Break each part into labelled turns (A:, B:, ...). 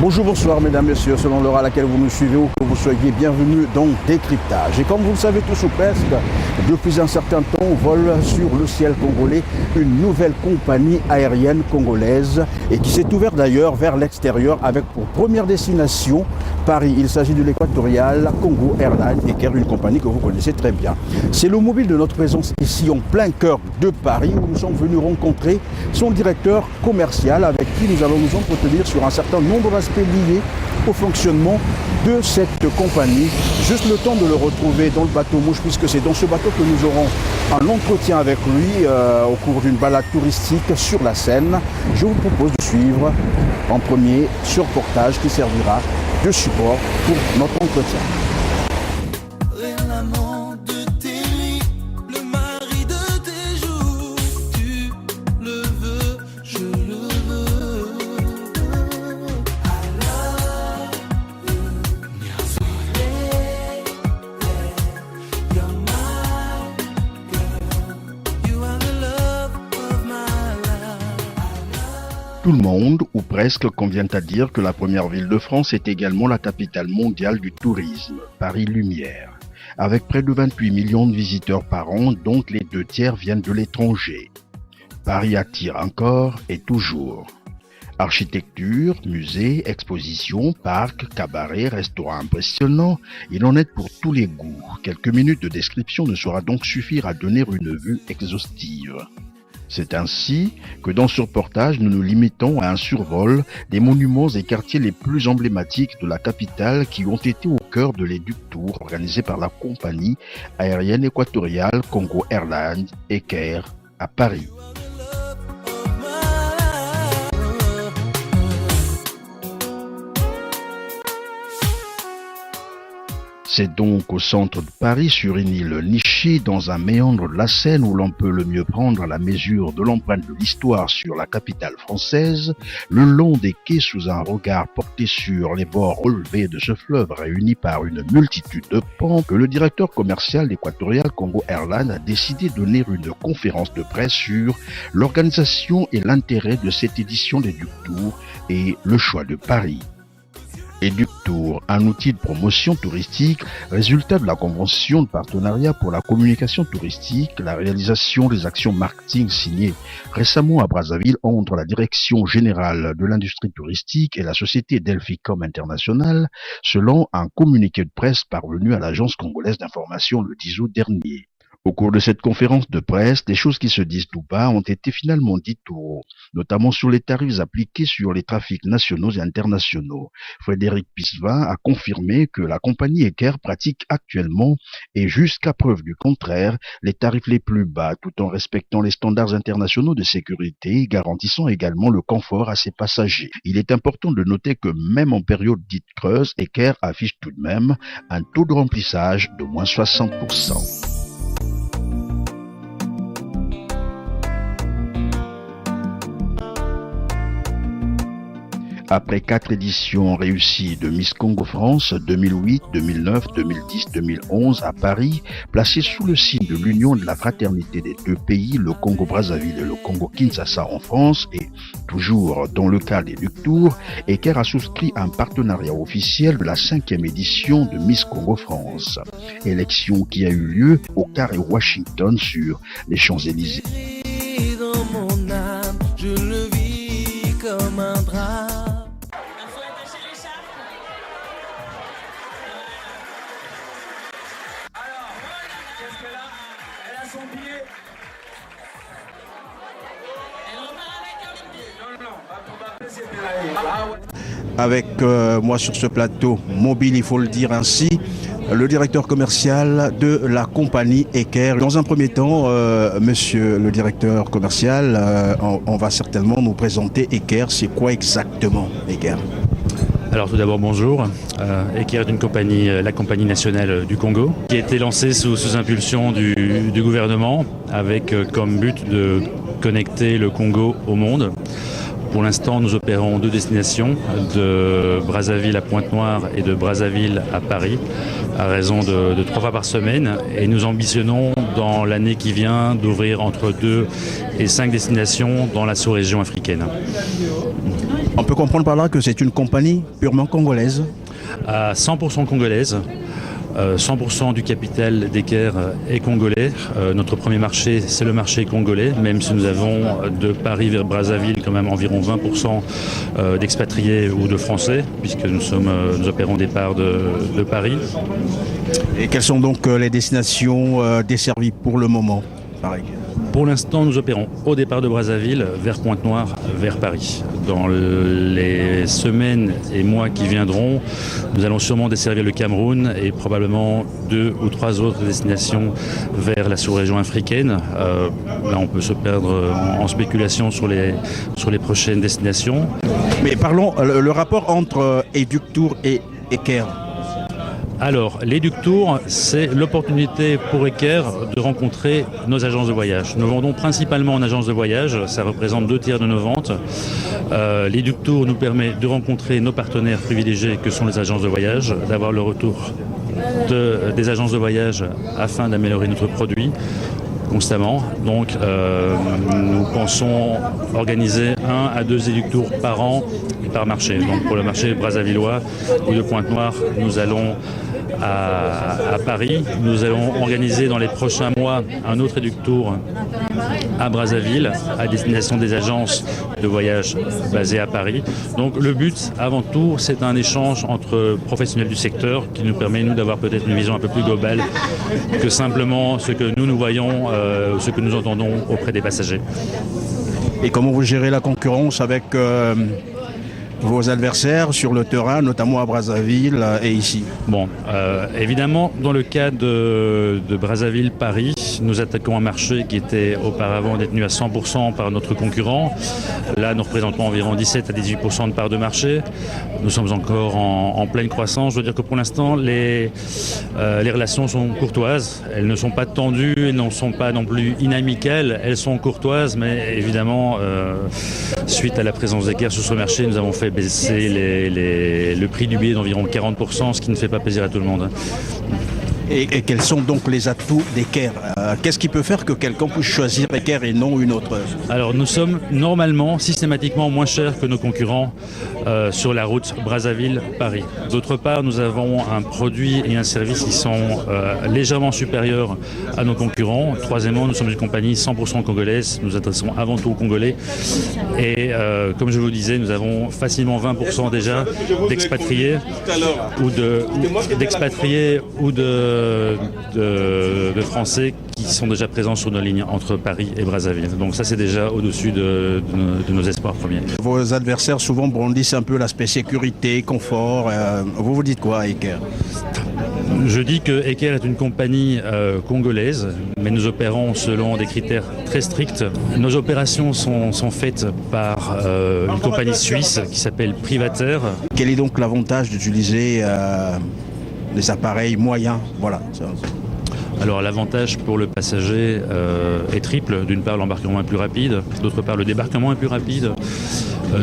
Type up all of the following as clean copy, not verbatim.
A: Bonjour, bonsoir mesdames, messieurs, selon l'heure à laquelle vous nous suivez ou que vous soyez bienvenus dans Décryptage. Et comme vous le savez tous ou presque, depuis un certain temps vole sur le ciel congolais une nouvelle compagnie aérienne congolaise et qui s'est ouverte d'ailleurs vers l'extérieur avec pour première destination Paris. Il s'agit de l'Équatorial Congo Airlines et qui est une compagnie que vous connaissez très bien. C'est le mobile de notre présence ici en plein cœur de Paris où nous sommes venus rencontrer son directeur commercial avec qui nous allons nous entretenir sur un certain nombre d'aspects liés au fonctionnement de cette compagnie. Juste le temps de le retrouver dans le bateau mouche puisque c'est dans ce bateau que nous aurons un entretien avec lui au cours d'une balade touristique sur la Seine. Je vous propose de suivre en premier ce reportage qui servira de support pour notre entretien.
B: Tout le monde, ou presque, convient à dire que la première ville de France est également la capitale mondiale du tourisme, Paris Lumière. Avec près de 28 millions de visiteurs par an, dont les 2/3 viennent de l'étranger. Paris attire encore et toujours. Architecture, musées, expositions, parcs, cabarets, restaurants impressionnants, il en est pour tous les goûts. Quelques minutes de description ne saura donc suffire à donner une vue exhaustive. C'est ainsi que dans ce reportage, nous nous limitons à un survol des monuments et quartiers les plus emblématiques de la capitale qui ont été au cœur de l'Éduc Tour organisé par la compagnie aérienne équatoriale Congo Airlines ECAIR à Paris. C'est donc au centre de Paris, sur une île nichée, dans un méandre de la Seine, où l'on peut le mieux prendre la mesure de l'empreinte de l'histoire sur la capitale française, le long des quais sous un regard porté sur les bords relevés de ce fleuve réuni par une multitude de pans, que le directeur commercial d'Équatorial Congo Airlines a décidé de donner une conférence de presse sur l'organisation et l'intérêt de cette édition d'Éduc Tour et le choix de Paris. Éduc Tour, un outil de promotion touristique, résultat de la convention de partenariat pour la communication touristique, la réalisation des actions marketing signées récemment à Brazzaville entre la Direction générale de l'industrie touristique et la société Delphicom International, selon un communiqué de presse parvenu à l'agence congolaise d'information le 10 août dernier. Au cours de cette conférence de presse, des choses qui se disent tout bas ont été finalement dites tout haut, notamment sur les tarifs appliqués sur les trafics nationaux et internationaux. Frédéric Pisevin a confirmé que la compagnie ECAIR pratique actuellement, et jusqu'à preuve du contraire, les tarifs les plus bas, tout en respectant les standards internationaux de sécurité, garantissant également le confort à ses passagers. Il est important de noter que même en période dite creuse, ECAIR affiche tout de même un taux de remplissage de moins 60%. Après 4 éditions réussies de Miss Congo France 2008, 2009, 2010, 2011 à Paris, placées sous le signe de l'union de la fraternité des deux pays, le Congo-Brazzaville et le Congo-Kinshasa en France, et toujours dans le cas d'Éduc Tour, ECAIR a souscrit un partenariat officiel de la 5e édition de Miss Congo France. Élection qui a eu lieu au Carré Washington sur les Champs-Élysées.
C: Dans mon âme, je le vis comme un drame.
A: Avec moi sur ce plateau mobile, il faut le dire ainsi, le directeur commercial de la compagnie ECAIR. Dans un premier temps, monsieur le directeur commercial, on va certainement nous présenter ECAIR. C'est quoi exactement ECAIR ?
D: Alors tout d'abord bonjour, ECAIR est une compagnie, la compagnie nationale du Congo, qui a été lancée sous impulsion du gouvernement avec comme but de connecter le Congo au monde. Pour l'instant, nous opérons 2 destinations, de Brazzaville à Pointe-Noire et de Brazzaville à Paris, à raison de 3 fois par semaine. Et nous ambitionnons, dans l'année qui vient, d'ouvrir entre 2 et 5 destinations dans la sous-région africaine.
A: On peut comprendre par là que c'est une compagnie purement congolaise.
D: À 100% congolaise. 100% du capital d'Eker est congolais. Notre premier marché, c'est le marché congolais, même si nous avons de Paris vers Brazzaville quand même environ 20% d'expatriés ou de Français, puisque nous opérons des parts de Paris.
A: Et quelles sont donc les destinations desservies pour le moment, pareil?
D: Pour l'instant, nous opérons au départ de Brazzaville vers Pointe-Noire, vers Paris. Dans les semaines et mois qui viendront, nous allons sûrement desservir le Cameroun et probablement 2 ou 3 autres destinations vers la sous-région africaine. Là, on peut se perdre en spéculation sur les prochaines destinations.
A: Mais parlons, le rapport entre Eductour et Eker.
D: Alors, l'Eductour, c'est l'opportunité pour Eker de rencontrer nos agences de voyage. Nous vendons principalement en agence de voyage, ça représente 2/3 de nos ventes. L'Eductour nous permet de rencontrer nos partenaires privilégiés que sont les agences de voyage, d'avoir le retour des agences de voyage afin d'améliorer notre produit constamment. Donc, nous pensons organiser 1 à 2 Eductours par an et par marché. Donc, pour le marché brazzavillois ou de Pointe-Noire, nous allons à Paris. Nous allons organiser dans les prochains mois un autre Eductour à Brazzaville, à destination des agences de voyage basées à Paris. Donc le but, avant tout, c'est un échange entre professionnels du secteur qui nous permet, nous, d'avoir peut-être une vision un peu plus globale que simplement ce que nous voyons, ce que nous entendons auprès des passagers.
A: Et comment vous gérez la concurrence avec vos adversaires sur le terrain, notamment à Brazzaville et ici?
D: Bon, évidemment, dans le cas de Brazzaville-Paris, nous attaquons un marché qui était auparavant détenu à 100% par notre concurrent. Là, nous représentons environ 17 à 18% de part de marché. Nous sommes encore en pleine croissance. Je veux dire que pour l'instant, les relations sont courtoises. Elles ne sont pas tendues, elles ne sont pas non plus inamicales. Elles sont courtoises, mais évidemment, suite à la présence d'Eker sur ce marché, nous avons fait baisser le prix du billet d'environ 40%, ce qui ne fait pas plaisir à tout le monde.
A: Et quels sont donc les atouts d'Eker? Qu'est-ce qui peut faire que quelqu'un puisse choisir Eker et non une autre?
D: Alors nous sommes normalement, systématiquement moins chers que nos concurrents sur la route Brazzaville-Paris. D'autre part, nous avons un produit et un service qui sont légèrement supérieurs à nos concurrents. Troisièmement, nous sommes une compagnie 100% congolaise. Nous adressons avant tout aux Congolais. Et comme je vous disais, nous avons facilement 20% déjà d'expatriés ou de Français qui sont déjà présents sur nos lignes entre Paris et Brazzaville. Donc ça, c'est déjà au-dessus de nos espoirs premiers.
A: Vos adversaires souvent brandissent un peu l'aspect sécurité, confort. Vous dites quoi à Eker?
D: Je dis que Eker est une compagnie congolaise, mais nous opérons selon des critères très stricts. Nos opérations sont faites par une compagnie suisse qui s'appelle Privater.
A: Quel est donc l'avantage d'utiliser des appareils moyens? Voilà.
D: Alors l'avantage pour le passager est triple. D'une part, l'embarquement est plus rapide. D'autre part, le débarquement est plus rapide.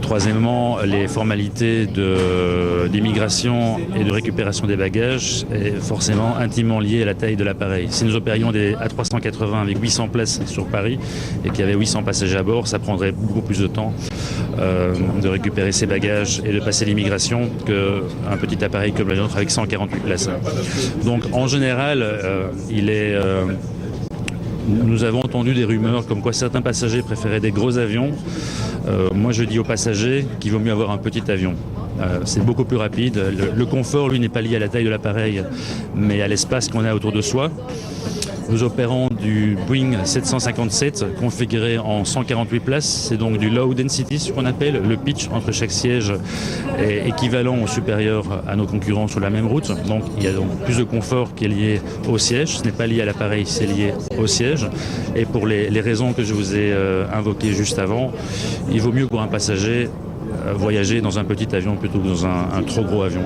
D: Troisièmement, les formalités d'immigration et de récupération des bagages est forcément intimement liées à la taille de l'appareil. Si nous opérions des A380 avec 800 places sur Paris et qu'il y avait 800 passagers à bord, ça prendrait beaucoup plus de temps de récupérer ces bagages et de passer l'immigration qu'un petit appareil comme le nôtre avec 148 places. Donc en général, nous avons entendu des rumeurs comme quoi certains passagers préféraient des gros avions. Moi, je dis aux passagers qu'il vaut mieux avoir un petit avion. C'est beaucoup plus rapide. Le confort, lui, n'est pas lié à la taille de l'appareil, mais à l'espace qu'on a autour de soi. Nous opérons du Boeing 757 configuré en 148 places. C'est donc du low density, ce qu'on appelle. Le pitch entre chaque siège est équivalent ou supérieur à nos concurrents sur la même route. Donc il y a donc plus de confort qui est lié au siège. Ce n'est pas lié à l'appareil, c'est lié au siège. Et pour les raisons que je vous ai invoquées juste avant, il vaut mieux pour un passager voyager dans un petit avion plutôt que dans un trop gros avion.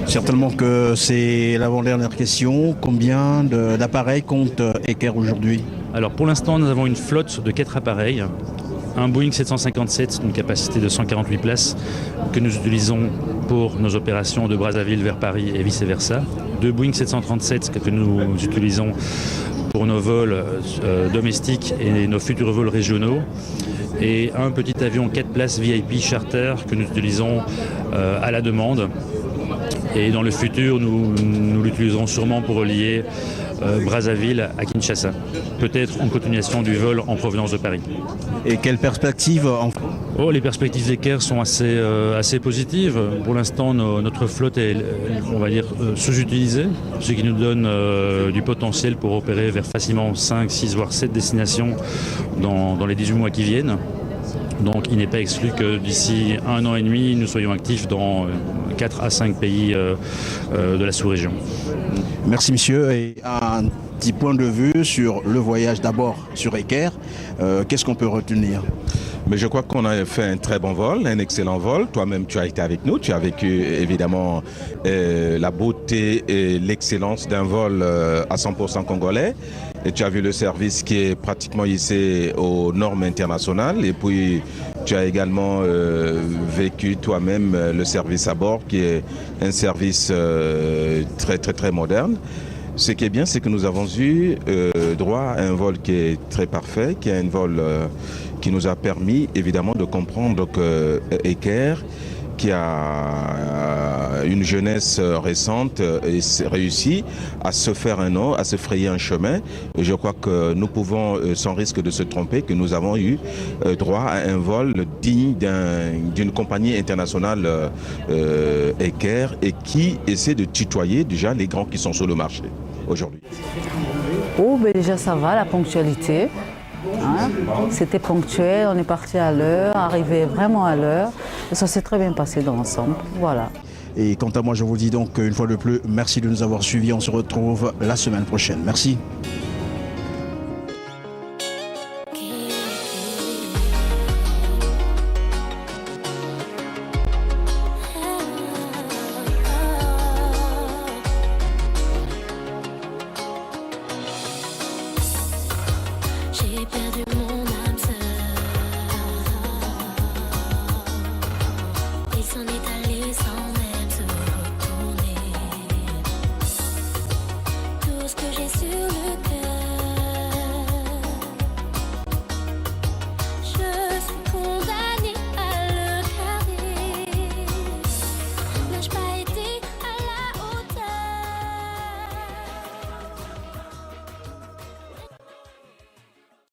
A: Certainement que c'est l'avant-dernière question. Combien d'appareils compte Eker aujourd'hui?
D: Alors pour l'instant, nous avons une flotte de 4 appareils. Un Boeing 757 d'une capacité de 148 places que nous utilisons pour nos opérations de Brazzaville vers Paris et vice-versa. 2 Boeing 737 que nous utilisons pour nos vols domestiques et nos futurs vols régionaux. et un petit avion 4 places VIP charter que nous utilisons à la demande. Et dans le futur, nous l'utiliserons sûrement pour relier Brazzaville à Kinshasa. Peut-être en continuation du vol en provenance de Paris.
A: Et quelles perspectives
D: Les perspectives d'Eker sont assez positives. Pour l'instant, notre flotte est, on va dire, sous-utilisée, ce qui nous donne du potentiel pour opérer vers facilement 5, 6, voire 7 destinations dans les 18 mois qui viennent. Donc il n'est pas exclu que d'ici 1 an et demi, nous soyons actifs dans 4 à 5 pays de la sous-région.
A: Merci monsieur. Et un petit point de vue sur le voyage d'abord sur Eker, qu'est-ce qu'on peut retenir ?
E: Mais je crois qu'on a fait un très bon vol, un excellent vol. Toi-même, tu as été avec nous. Tu as vécu évidemment la beauté et l'excellence d'un vol à 100% congolais. Et tu as vu le service qui est pratiquement hissé aux normes internationales. Et puis, tu as également vécu toi-même le service à bord, qui est un service très, très, très moderne. Ce qui est bien, c'est que nous avons eu droit à un vol qui est très parfait, qui est un vol qui nous a permis évidemment de comprendre que Eker, qui a une jeunesse récente, et réussi à se faire un nom, à se frayer un chemin. Et je crois que nous pouvons, sans risque de se tromper, que nous avons eu droit à un vol digne d'une compagnie internationale Eker, et qui essaie de tutoyer déjà les grands qui sont sur le marché aujourd'hui.
F: Déjà ça va, la ponctualité. C'était ponctuel, on est parti à l'heure, arrivé vraiment à l'heure. Et ça s'est très bien passé dans l'ensemble. Voilà.
A: Et quant à moi, je vous dis donc une fois de plus, merci de nous avoir suivis. On se retrouve la semaine prochaine. Merci.